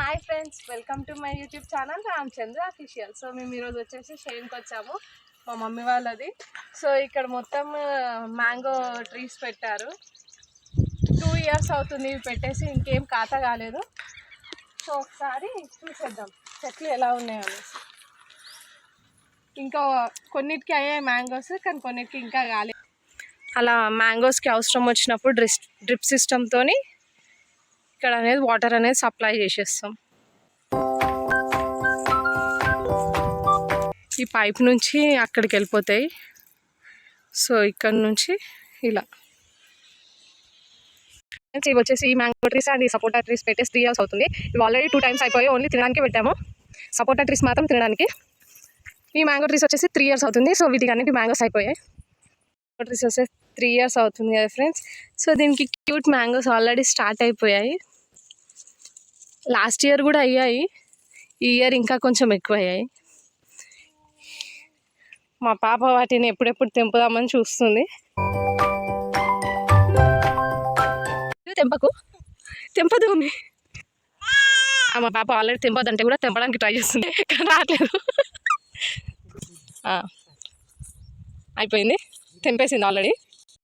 Hi friends, welcome to my YouTube channel Ramachandra official. So మేము ఈరోజు వచ్చేసి షేన్కి వచ్చాము, మా మమ్మీ వాళ్ళది. సో ఇక్కడ మొత్తం మ్యాంగో ట్రీస్ పెట్టారు. 2 years అవుతుంది ఇవి పెట్టేసి, ఇంకేం ఖాతా కాలేదు. సో ఒకసారి చూసేద్దాం చెట్లు ఎలా ఉన్నాయో. ఇంకా కొన్నిటికి అయ్యాయి మ్యాంగోస్, కానీ కొన్నిటికి ఇంకా కాలేదు. అలా మ్యాంగోస్కి అవసరం వచ్చినప్పుడు డ్రిప్ సిస్టమ్తో ఇక్కడ అనేది వాటర్ అనేది సప్లై చేసేస్తాం. ఈ పైప్ నుంచి అక్కడికి వెళ్ళిపోతాయి. సో ఇక్కడ నుంచి ఇలా ఇవి వచ్చేసి ఈ మ్యాంగో ట్రీస్ అండ్ ఈ సపోటా ట్రీస్ పెట్టేసి 3 years అవుతుంది. ఇవి ఆల్రెడీ 2 times అయిపోయి ఓన్లీ తినడానికి పెట్టాము. సపోటా ట్రీస్ మాత్రం తినడానికి. ఈ మ్యాంగో ట్రీస్ వచ్చేసి 3 years అవుతుంది. సో వీటికి అన్నిటి మ్యాంగోస్ అయిపోయాయి. ట్రీస్ వచ్చేసి 3 years అవుతుంది కదా ఫ్రెండ్స్. సో దీనికి క్యూట్ మ్యాంగోస్ ఆల్రెడీ స్టార్ట్ అయిపోయాయి. లాస్ట్ ఇయర్ కూడా అయ్యాయి, ఈ ఇయర్ ఇంకా కొంచెం ఎక్కువ అయ్యాయి. మా పాప వాటిని ఎప్పుడెప్పుడు తెంపుదామని చూస్తుంది. తెంపదు మా పాప ఆల్రెడీ తెంపదంటే కూడా తెంపడానికి ట్రై చేస్తుంది, కానీ రావట్లేదు. అయిపోయింది, తెంపేసింది ఆల్రెడీ.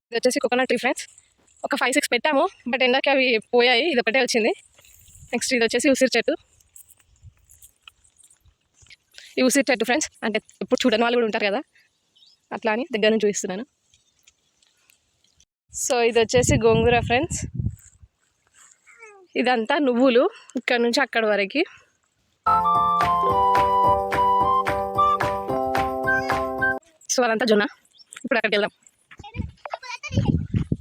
ఇది వచ్చేసి కోకోనట్ ట్రీ ఫ్రెండ్స్. ఒక 5-6 పెట్టాము, బట్ ఎండాకి అవి పోయాయి. ఇది ఒకటే వచ్చింది. నెక్స్ట్ ఇది వచ్చేసి ఉసిరి చెట్టు. ఈ ఉసిరి చెట్టు ఫ్రెండ్స్, అంటే ఎప్పుడు చూడని వాళ్ళు కూడా ఉంటారు కదా, అట్లా అని దగ్గర నుంచి చూపిస్తున్నాను. సో ఇది వచ్చేసి గోంగూర ఫ్రెండ్స్. ఇదంతా నువ్వులు, ఇక్కడ నుంచి అక్కడ వరకు. సో అదంతా జొన్న. ఇప్పుడు అక్కడికి వెళ్దాం.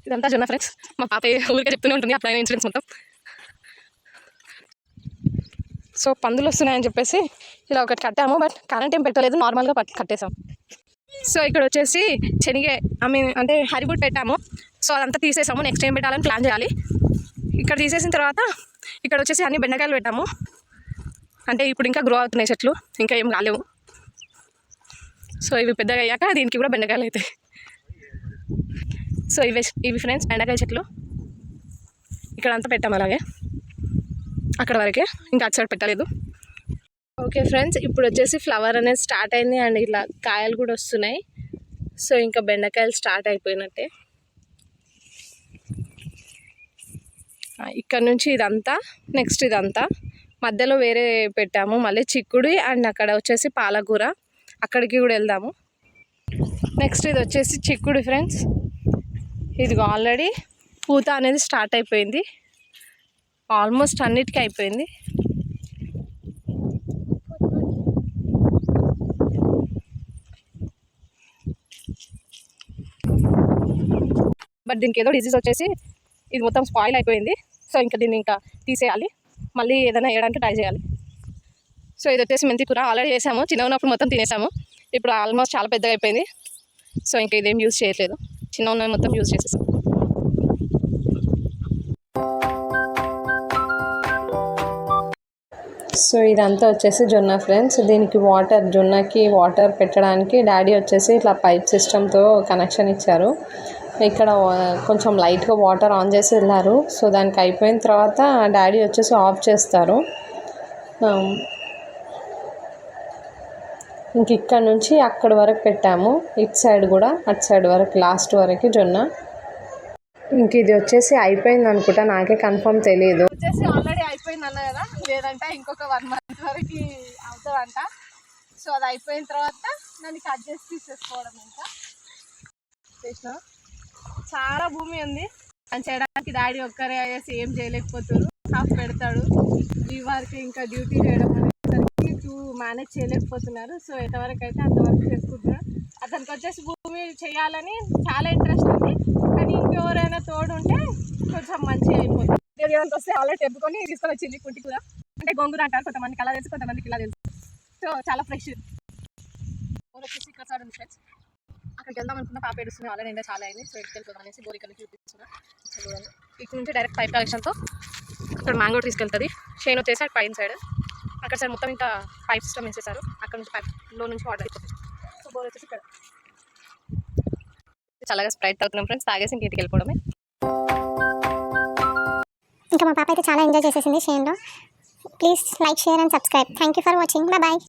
ఇదంతా జొన్న ఫ్రెండ్స్. మా పాప ఊరికే చెప్తూనే ఉంటుంది అట్లా ఇన్సిడెంట్స్ మొత్తం. సో పందులు వస్తున్నాయని చెప్పేసి ఇలా ఒకటి కట్టాము, బట్ కరెంట్ ఏం పెట్టలేదు, నార్మల్గా కట్టేసాం. సో ఇక్కడ వచ్చేసి అంటే హరిబుడ్ పెట్టాము. సో అదంతా తీసేసాము. నెక్స్ట్ ఏం పెట్టాలని ప్లాన్ చేయాలి. ఇక్కడ తీసేసిన తర్వాత ఇక్కడ వచ్చేసి అన్ని బెండకాయలు పెట్టాము. అంటే ఇప్పుడు ఇంకా గ్రో అవుతున్నాయి చెట్లు, ఇంకా ఏం కాలేవు. సో ఇవి పెద్దగా అయ్యాక దీనికి కూడా బెండకాయలు అవుతాయి. సో ఇవి ఫ్రెండ్స్ బెండకాయ చెట్లు. ఇక్కడ అంతా పెట్టాము అలాగే, అక్కడ వరకే, ఇంకా అటు సైడ్ పెట్టలేదు. ఓకే ఫ్రెండ్స్, ఇప్పుడు వచ్చేసి ఫ్లవర్ అనేది స్టార్ట్ అయింది అండ్ ఇలా కాయలు కూడా వస్తున్నాయి. సో ఇంకా బెండకాయలు స్టార్ట్ అయిపోయినట్టే. ఇక్కడ నుంచి ఇదంతా, నెక్స్ట్ ఇదంతా, మధ్యలో వేరే పెట్టాము మళ్ళీ చిక్కుడు అండ్ అక్కడ వచ్చేసి పాలకూర, అక్కడికి కూడా వెళ్దాము. నెక్స్ట్ ఇది వచ్చేసి చిక్కుడు ఫ్రెండ్స్. ఇది ఆల్రెడీ పూత అనేది స్టార్ట్ అయిపోయింది, ఆల్మోస్ట్ అన్నిటికీ అయిపోయింది. బట్ దీనికి ఏదో డిజీజ్ వచ్చేసి ఇది మొత్తం స్పాయిల్ అయిపోయింది. సో ఇంకా దీన్ని ఇంకా తీసేయాలి, మళ్ళీ ఏదైనా వేయడానికి ట్రై చేయాలి. సో ఇది వచ్చేసి మెంతి కూర ఆల్రెడీ వేసాము, చిన్న ఉన్నప్పుడు మొత్తం తినేసాము. ఇప్పుడు ఆల్మోస్ట్ చాలా పెద్దగా అయిపోయింది. సో ఇంకా ఇదేం యూజ్ చేయట్లేదు, చిన్న ఉన్నవి మొత్తం యూజ్ చేసేసాం. సో ఇదంతా వచ్చేసి జొన్న ఫ్రెండ్స్. దీనికి జొన్నకి వాటర్ పెట్టడానికి డాడీ వచ్చేసి ఇట్లా పైప్ సిస్టమ్తో కనెక్షన్ ఇచ్చారు. ఇక్కడ కొంచెం లైట్గా వాటర్ ఆన్ చేసి వెళ్ళారు. సో దానికి అయిపోయిన తర్వాత డాడీ వచ్చేసి ఆఫ్ చేస్తారు. ఇంక ఇక్కడ నుంచి అక్కడి వరకు పెట్టాము, ఇటు సైడ్ కూడా అటు సైడ్ వరకు లాస్ట్ వరకు జొన్న. ఇంక ఇది వచ్చేసి అయిపోయింది అనుకుంటా, నాకే కన్ఫర్మ్ తెలియదు. వచ్చేసి ఆల్రెడీ అయిపోయింది అన్న కదా, లేదంటే ఇంకొక 1 month వరకు అవుతుందంట. సో అది అయిపోయిన తర్వాత దాన్ని కట్ చేసి తీసేసుకోవడం. ఇంకా చేసిన చాలా భూమి ఉంది అని చేయడానికి డాడీ ఒక్కరే అయ్యేసి ఏం చేయలేకపోతారు, హాఫ్ పెడతాడు. ఈ వారికి ఇంకా డ్యూటీ చేయడం అనేసరికి 2 మేనేజ్ చేయలేకపోతున్నారు. సో ఎంతవరకు అయితే అంతవరకు చేసుకుంటున్నారు. అతనికి వచ్చేసి భూమి చేయాలని చాలా ఇంట్రెస్ట్ ఉంది, కానీ ఇంకెవరైనా తోడు ఉంటే కొంచెం మంచిగా అయిపోతుంది. దేవునికి వస్తే ఆల్రెడీ తెప్పుకొని తీసుకొని వచ్చింది కుంటి కూర. అంటే గోంగూర అంటారు, కొంతమందికి అలా తెలుసు, కొంతమందికి ఇలా తెలుసు. సో చాలా ఫ్రెష్. వచ్చేసి ఇక్కడ సైడ్ ఉంది ఫ్రెండ్స్. అక్కడికి వెళ్దాం అనుకున్న పాప ఏడుస్తుంది, ఆల్రెడీ ఎండ చాలా అయింది. సో ఇక్కడికి వెళ్తాం అనేసి బోర్ ఇక్కడ నుంచి చూపిస్తున్నా. చూడండి, ఇక్కడ నుంచి డైరెక్ట్ పైప్ కనెక్షన్తో అక్కడ మ్యాంగో ట్రీస్కి వెళ్తుంది. షేన్ వచ్చేసి అటు పైన సైడ్, అక్కడ సైడ్ మొత్తం ఇంకా పైప్ సిస్టమ్ వేసేసారు. అక్కడ నుంచి పైప్లో నుంచి వాటర్ అయిపోతుంది. సో బోర్ వచ్చేసి ఇక్కడ చల్లగా స్ప్రైట్ తాగుతున్నాం ఫ్రెండ్స్. తాగేసి ఇంటికి వెళ్ళిపోవడమే. ఇంకా మా పాప అయితే చాలా ఎంజాయ్ చేసేసింది షేన్లో. Please like, share and subscribe. Thank you for watching. Bye bye.